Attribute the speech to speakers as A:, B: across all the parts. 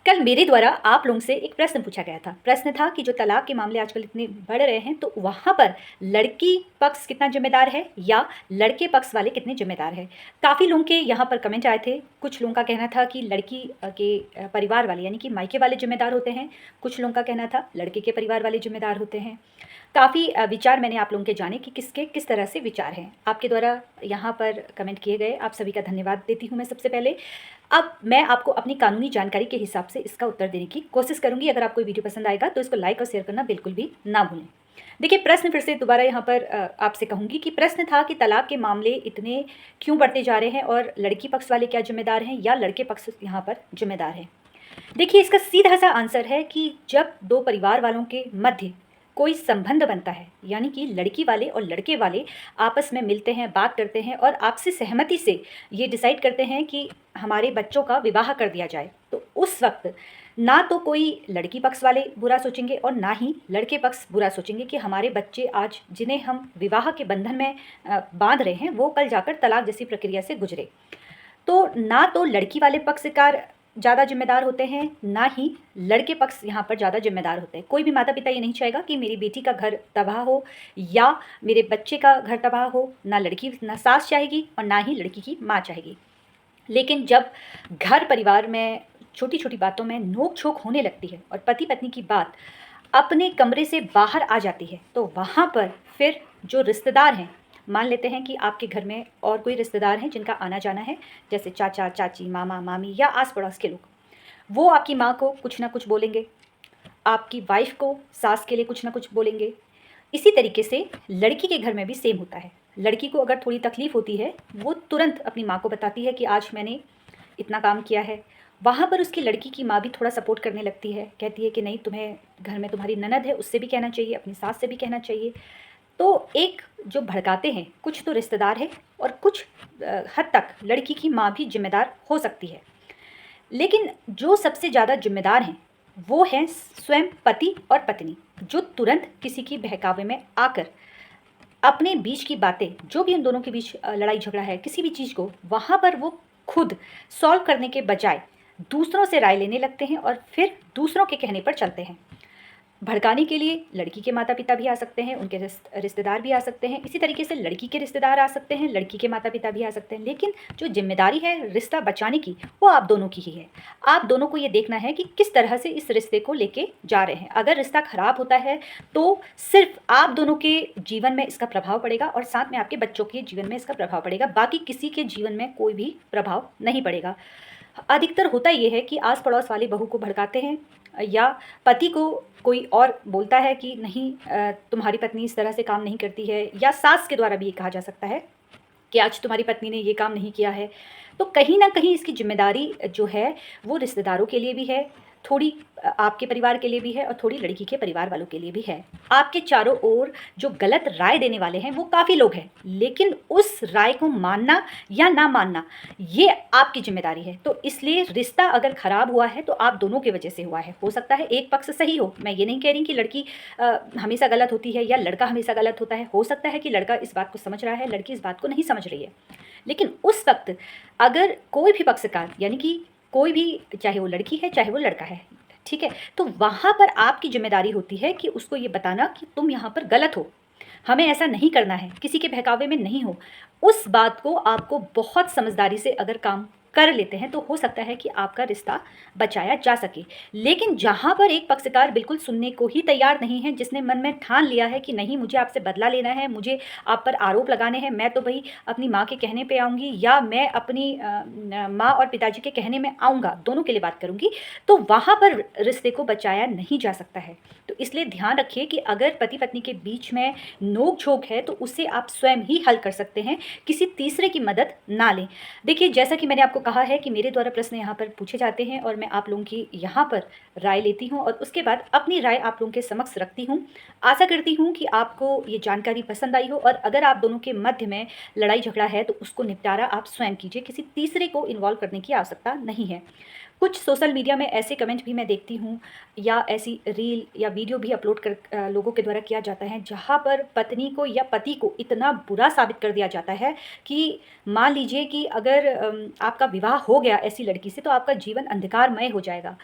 A: कल मेरे द्वारा आप लोगों से एक प्रश्न पूछा गया था। प्रश्न था कि जो तलाक के मामले आजकल इतने बढ़ रहे हैं, तो वहाँ पर लड़की पक्ष कितना ज़िम्मेदार है या लड़के पक्ष वाले कितने ज़िम्मेदार हैं? काफ़ी लोगों के यहाँ पर कमेंट आए थे। कुछ लोगों का कहना था कि लड़की के परिवार वाले यानी कि मायके वाले ज़िम्मेदार होते हैं। कुछ लोगों का कहना था लड़के के परिवार वाले ज़िम्मेदार होते हैं। काफ़ी विचार मैंने आप लोगों के जाने कि किसके किस तरह से विचार हैं। आपके द्वारा यहाँ पर कमेंट किए गए, आप सभी का धन्यवाद देती हूँ मैं सबसे पहले। अब मैं आपको अपनी कानूनी जानकारी के हिसाब से इसका उत्तर देने की कोशिश करूँगी। अगर आपको वीडियो पसंद आएगा तो इसको लाइक और शेयर करना बिल्कुल भी ना भूलें। देखिए, प्रश्न फिर से दोबारा यहाँ पर आपसे कहूँगी कि प्रश्न था कि तलाक के मामले इतने क्यों बढ़ते जा रहे हैं और लड़की पक्ष वाले क्या ज़िम्मेदार हैं या लड़के पक्ष यहाँ पर ज़िम्मेदार हैं? देखिए, इसका सीधा-सा आंसर है कि जब 2 परिवार वालों के मध्य कोई संबंध बनता है, यानी कि लड़की वाले और लड़के वाले आपस में मिलते हैं, बात करते हैं और आपसी सहमति से ये डिसाइड करते हैं कि हमारे बच्चों का विवाह कर दिया जाए, तो उस वक़्त ना तो कोई लड़की पक्ष वाले बुरा सोचेंगे और ना ही लड़के पक्ष बुरा सोचेंगे कि हमारे बच्चे आज जिन्हें हम विवाह के बंधन में बाँध रहे हैं, वो कल जाकर तलाक जैसी प्रक्रिया से गुज़रे। तो ना तो लड़की वाले पक्षकार ज़्यादा ज़िम्मेदार होते हैं, ना ही लड़के पक्ष यहाँ पर ज़्यादा ज़िम्मेदार होते हैं। कोई भी माता-पिता ये नहीं चाहेगा कि मेरी बेटी का घर तबाह हो या मेरे बच्चे का घर तबाह हो। ना लड़की ना सास चाहेगी और ना ही लड़की की माँ चाहेगी। लेकिन जब घर परिवार में छोटी-छोटी बातों में नोक-झोंक होने लगती है और पति-पत्नी की बात अपने कमरे से बाहर आ जाती है, तो वहाँ पर फिर जो रिश्तेदार हैं, मान लेते हैं कि आपके घर में और कोई रिश्तेदार हैं जिनका आना-जाना है, जैसे चाचा-चाची, मामा-मामी या आस-पड़ोस के लोग, वो आपकी माँ को कुछ ना कुछ बोलेंगे, आपकी वाइफ़ को सास के लिए कुछ ना कुछ बोलेंगे। इसी तरीके से लड़की के घर में भी सेम होता है। लड़की को अगर थोड़ी तकलीफ़ होती है, वो तुरंत अपनी माँ को बताती है कि आज मैंने इतना काम किया है। वहाँ पर उसकी लड़की की माँ भी थोड़ा सपोर्ट करने लगती है, कहती है कि नहीं, तुम्हें घर में तुम्हारी ननद है, उससे भी कहना चाहिए, अपनी सास से भी कहना चाहिए। तो एक जो भड़काते हैं, कुछ तो रिश्तेदार हैं और कुछ हद तक लड़की की माँ भी ज़िम्मेदार हो सकती है। लेकिन जो सबसे ज़्यादा ज़िम्मेदार हैं, वो हैं स्वयं पति और पत्नी, जो तुरंत किसी की बहकावे में आकर अपने बीच की बातें, जो भी उन दोनों के बीच लड़ाई झगड़ा है, किसी भी चीज़ को, वहाँ पर वो खुद सॉल्व करने के बजाय दूसरों से राय लेने लगते हैं और फिर दूसरों के कहने पर चलते हैं। भड़काने के लिए लड़की के माता-पिता भी आ सकते हैं, उनके रिश्तेदार भी आ सकते हैं, इसी तरीके से लड़की के रिश्तेदार आ सकते हैं, लड़की के माता-पिता भी आ सकते हैं। लेकिन जो ज़िम्मेदारी है रिश्ता बचाने की, वो आप दोनों की ही है। आप दोनों को ये देखना है कि किस तरह से इस रिश्ते को लेके जा रहे हैं। अगर रिश्ता ख़राब होता है, तो सिर्फ़ आप दोनों के जीवन में इसका प्रभाव पड़ेगा और साथ में आपके बच्चों के जीवन में इसका प्रभाव पड़ेगा। बाकी किसी के जीवन में कोई भी प्रभाव नहीं पड़ेगा। अधिकतर होता ये है कि आस-पड़ोस वाले बहू को भड़काते हैं या पति को कोई और बोलता है कि नहीं, तुम्हारी पत्नी इस तरह से काम नहीं करती है, या सास के द्वारा भी ये कहा जा सकता है कि आज तुम्हारी पत्नी ने ये काम नहीं किया है। तो कहीं न कहीं इसकी ज़िम्मेदारी जो है वो रिश्तेदारों के लिए भी है, थोड़ी आपके परिवार के लिए भी है और थोड़ी लड़की के परिवार वालों के लिए भी है। आपके चारों ओर जो गलत राय देने वाले हैं वो काफ़ी लोग हैं, लेकिन उस राय को मानना या ना मानना ये आपकी ज़िम्मेदारी है। तो इसलिए रिश्ता अगर ख़राब हुआ है तो आप दोनों की वजह से हुआ है। हो सकता है एक पक्ष सही हो, मैं ये नहीं कह रही कि लड़की हमेशा गलत होती है या लड़का हमेशा गलत होता है। हो सकता है कि लड़का इस बात को समझ रहा है, लड़की इस बात को नहीं समझ रही है। लेकिन उस वक़्त अगर कोई भी पक्षकार, यानी कि कोई भी, चाहे वो लड़की है, चाहे वो लड़का है, ठीक है? तो वहाँ पर आपकी ज़िम्मेदारी होती है कि उसको ये बताना कि तुम यहाँ पर गलत हो, हमें ऐसा नहीं करना है, किसी के बहकावे में नहीं हो। उस बात को आपको बहुत समझदारी से अगर काम कर लेते हैं, तो हो सकता है कि आपका रिश्ता बचाया जा सके। लेकिन जहाँ पर एक पक्षकार बिल्कुल सुनने को ही तैयार नहीं है, जिसने मन में ठान लिया है कि नहीं, मुझे आपसे बदला लेना है, मुझे आप पर आरोप लगाने हैं, मैं तो भई अपनी माँ के कहने पे आऊँगी या मैं अपनी माँ और पिताजी के कहने में आऊँगा, दोनों के लिए बात करूँगी, तो वहाँ पर रिश्ते को बचाया नहीं जा सकता है। तो इसलिए ध्यान रखिए कि अगर पति-पत्नी के बीच में नोक-झोंक है, तो उसे आप स्वयं ही हल कर सकते हैं, किसी तीसरे की मदद ना लें। देखिए, जैसा कि मैंने आपको कहा है कि मेरे द्वारा प्रश्न यहाँ पर पूछे जाते हैं और मैं आप लोगों की यहाँ पर राय लेती हूँ और उसके बाद अपनी राय आप लोगों के समक्ष रखती हूँ। आशा करती हूँ कि आपको ये जानकारी पसंद आई हो और अगर आप दोनों के मध्य में लड़ाई झगड़ा है तो उसको निपटारा आप स्वयं कीजिए, किसी तीसरे को इन्वॉल्व करने की आवश्यकता नहीं है। कुछ सोशल मीडिया में ऐसे कमेंट भी मैं देखती हूँ या ऐसी रील या वीडियो भी अपलोड कर लोगों के द्वारा किया जाता है, जहाँ पर पत्नी को या पति को इतना बुरा साबित कर दिया जाता है कि मान लीजिए कि अगर आपका विवाह हो गया ऐसी लड़की से, तो आपका जीवन अंधकारमय हो जाएगा।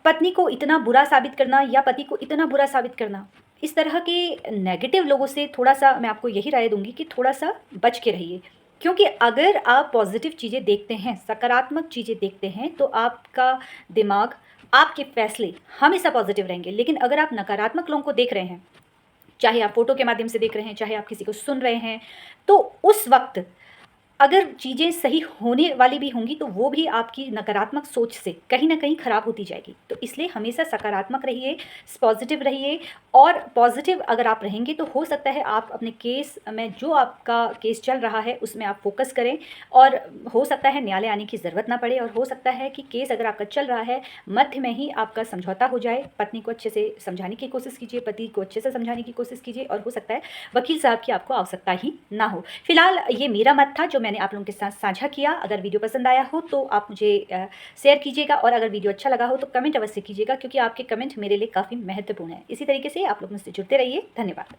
A: पत्नी को इतना बुरा साबित करना या पति को इतना बुरा साबित करना, इस तरह के नेगेटिव लोगों से थोड़ा-सा मैं आपको यही राय दूँगी कि थोड़ा-सा बच के रहिए। क्योंकि अगर आप पॉज़िटिव चीज़ें देखते हैं, सकारात्मक चीज़ें देखते हैं, तो आपका दिमाग, आपके फ़ैसले हमेशा पॉज़िटिव रहेंगे। लेकिन अगर आप नकारात्मक लोगों को देख रहे हैं, चाहे आप फ़ोटो के माध्यम से देख रहे हैं, चाहे आप किसी को सुन रहे हैं, तो उस वक़्त अगर चीज़ें सही होने वाली भी होंगी, तो वो भी आपकी नकारात्मक सोच से कहीं न कहीं ख़राब होती जाएगी। तो इसलिए हमेशा सकारात्मक रहिए, पॉज़िटिव रहिए, और पॉज़िटिव अगर आप रहेंगे तो हो सकता है आप अपने केस में, जो आपका केस चल रहा है उसमें आप फ़ोकस करें, और हो सकता है न्यायालय आने की ज़रूरत ना पड़े, और हो सकता है कि केस अगर आपका चल रहा है, मध्य में ही आपका समझौता हो जाए। पत्नी को अच्छे से समझाने की कोशिश कीजिए, पति को अच्छे से समझाने की कोशिश कीजिए, और हो सकता है वकील साहब की आपको आवश्यकता ही ना हो। फिलहाल ये मेरा मत था जो मैंने आप लोगों के साथ साझा किया। अगर वीडियो पसंद आया हो तो आप मुझे शेयर कीजिएगा, और अगर वीडियो अच्छा लगा हो तो कमेंट अवश्य कीजिएगा, क्योंकि आपके कमेंट मेरे लिए काफ़ी महत्वपूर्ण है। इसी तरीके से आप लोग मुझसे जुड़ते रहिए। धन्यवाद।